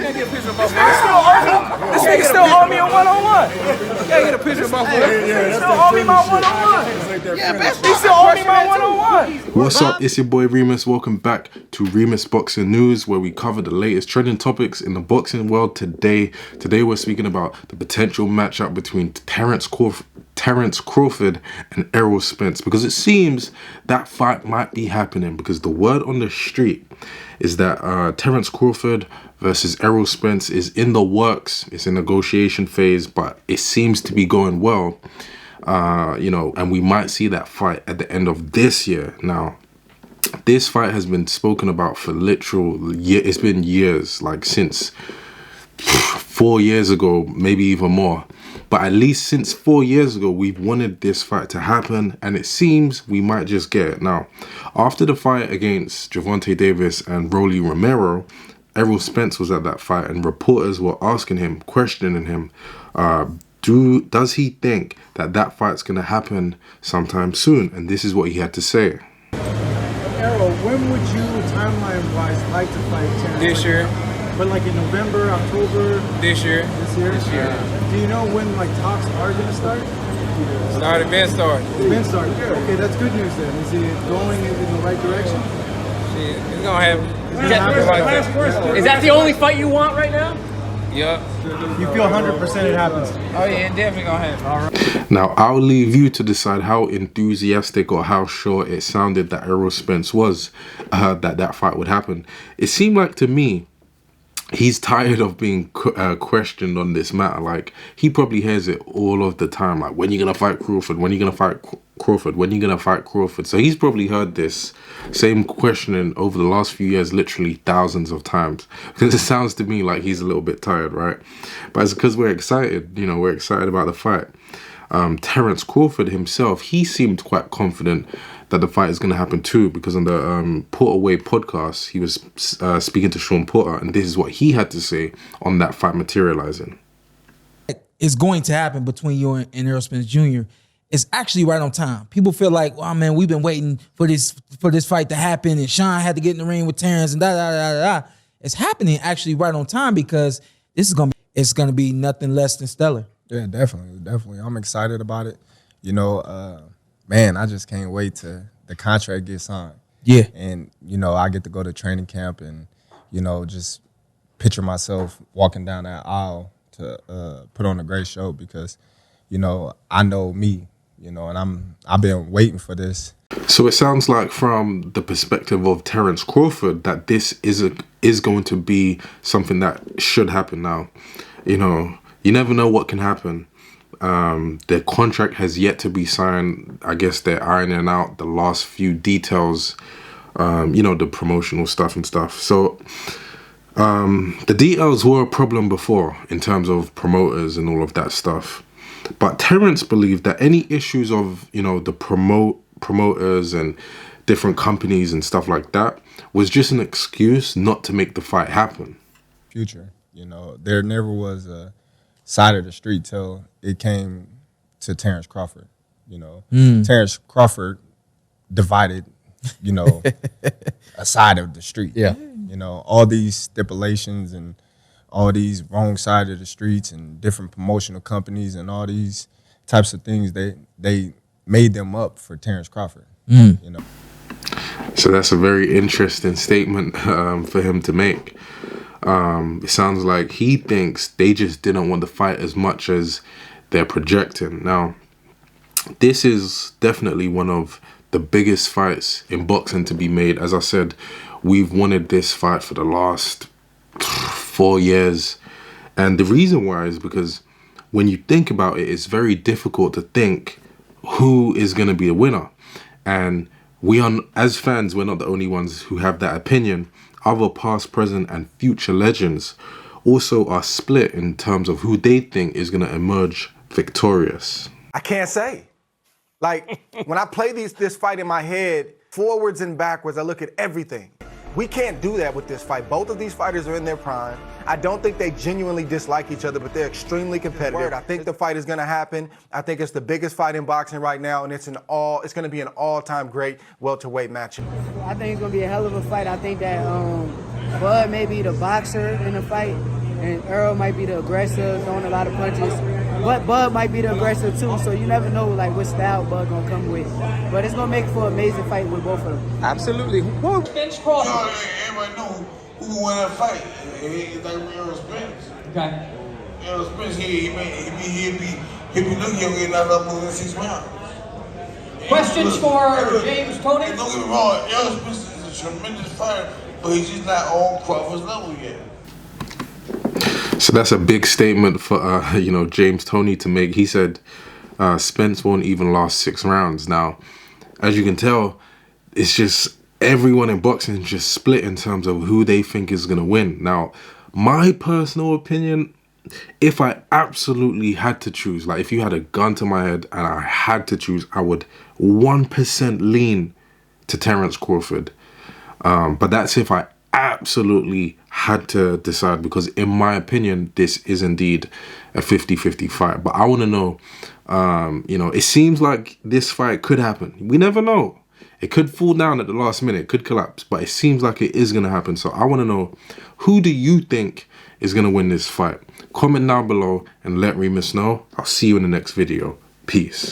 Can't get a picture of both. This nigga still owe me a one-on-one. Can't get a picture of both. He still owe me my one-on-one. Yeah, he still owe me my one-on-one. What's up? It's your boy Reemus. Welcome back to Reemus Boxing News, where we cover the latest trending topics in the boxing world today. Today we're speaking about the potential matchup between Terence Crawford and Errol Spence, because it seems that fight might be happening, because the word on the street is that Terence Crawford versus Errol Spence is in the works. It's in negotiation phase, but it seems to be going well. And we might see that fight at the end of this year. Now, this fight has been spoken about for literal years. It's been years, like since 4 years ago, maybe even more. But at least since 4 years ago, we've wanted this fight to happen, and it seems we might just get it. Now, after the fight against Gervonta Davis and Rolly Romero, Errol Spence was at that fight, and reporters were asking him, questioning him, does he think that fight's going to happen sometime soon? And this is what he had to say. Errol, when would you, timeline-wise, like to fight Terence? This year. But like in November, October? This year. This year? This year. Do you know when like talks are going to start? Been started. It's been started. Okay, that's good news then. Is it going in the right direction? Shit, it's gonna happen. Is that the only fight you want right now? Yup. You feel 100% it happens? Oh yeah, it definitely gonna happen. All right. Now, I'll leave you to decide how enthusiastic or how sure it sounded that Errol Spence was that fight would happen. It seemed like to me, he's tired of being questioned on this matter. Like, he probably hears it all of the time. Like, when you gonna fight Crawford? When you gonna fight Crawford? When you gonna fight Crawford? So he's probably heard this same questioning over the last few years, literally thousands of times. Because it sounds to me like he's a little bit tired, right? But it's because we're excited. You know, we're excited about the fight. Terence Crawford himself, he seemed quite confident that the fight is going to happen too, because on the Porter Way podcast, he was speaking to Sean Porter, and this is what he had to say on that fight materializing. It's going to happen between you and Errol Spence Jr. It's actually right on time. People feel like, oh man, we've been waiting for this fight to happen, and Sean had to get in the ring with Terence and da da da da da. It's happening actually right on time, because it's gonna be nothing less than stellar. Yeah, definitely. I'm excited about it. You know, man, I just can't wait till the contract gets signed. Yeah. And, you know, I get to go to training camp and, you know, just picture myself walking down that aisle to put on a great show, because, you know, I know me, you know, and I've been waiting for this. So it sounds like, from the perspective of Terence Crawford, that this is going to be something that should happen now. You know, you never know what can happen. Their contract has yet to be signed. I guess they're ironing out the last few details, you know, the promotional stuff and stuff. So the details were a problem before in terms of promoters and all of that stuff. But Terence believed that any issues of, you know, the promoters and different companies and stuff like that was just an excuse not to make the fight happen. Future, you know, there never was a side of the street till it came to Terence Crawford. You know, Terence Crawford divided, you know, a side of the street. Yeah. You know, all these stipulations and all these wrong side of the streets and different promotional companies and all these types of things, they made them up for Terence Crawford. You know. So that's a very interesting statement for him to make. It sounds like he thinks they just didn't want the fight as much as they're projecting. Now, this is definitely one of the biggest fights in boxing to be made. As I said, we've wanted this fight for the last 4 years. And the reason why is because when you think about it, it's very difficult to think who is going to be the winner. And as fans, we're not the only ones who have that opinion. Other past, present, and future legends also are split in terms of who they think is going to emerge victorious. I can't say. Like, when I play this fight in my head, forwards and backwards, I look at everything. We can't do that with this fight. Both of these fighters are in their prime. I don't think they genuinely dislike each other, but they're extremely competitive. I think the fight is going to happen. I think it's the biggest fight in boxing right now, and it's going to be an all-time great welterweight matchup. I think it's going to be a hell of a fight. I think that Bud may be the boxer in the fight, and Errol might be the aggressor, throwing a lot of punches. But Bud might be the aggressor too, so you never know like what style Bud gonna come with. But it's gonna make for an amazing fight with both of them. Absolutely. Spence Crawford. Everybody know who won that fight. It's like Errol Spence. Okay. Errol Spence, he'll be looking young and not up within 6 rounds. Questions for James Toney? Don't get me wrong, Errol Spence is a tremendous fighter, but he's just not on Crawford's level yet. So that's a big statement for you know, James Toney to make. He said Spence won't even last 6 rounds. Now, as you can tell, it's just everyone in boxing just split in terms of who they think is gonna win. Now, my personal opinion, if I absolutely had to choose, like if you had a gun to my head and I had to choose, I would 1% lean to Terence Crawford. But that's if I absolutely had to decide, because in my opinion, this is indeed a 50-50 fight. But I want to know, you know, it seems like this fight could happen. We never know. It could fall down at the last minute, it could collapse, but it seems like it is going to happen. So I want to know, who do you think is going to win this fight? Comment down below and let Reemus know. I'll see you in the next video. Peace.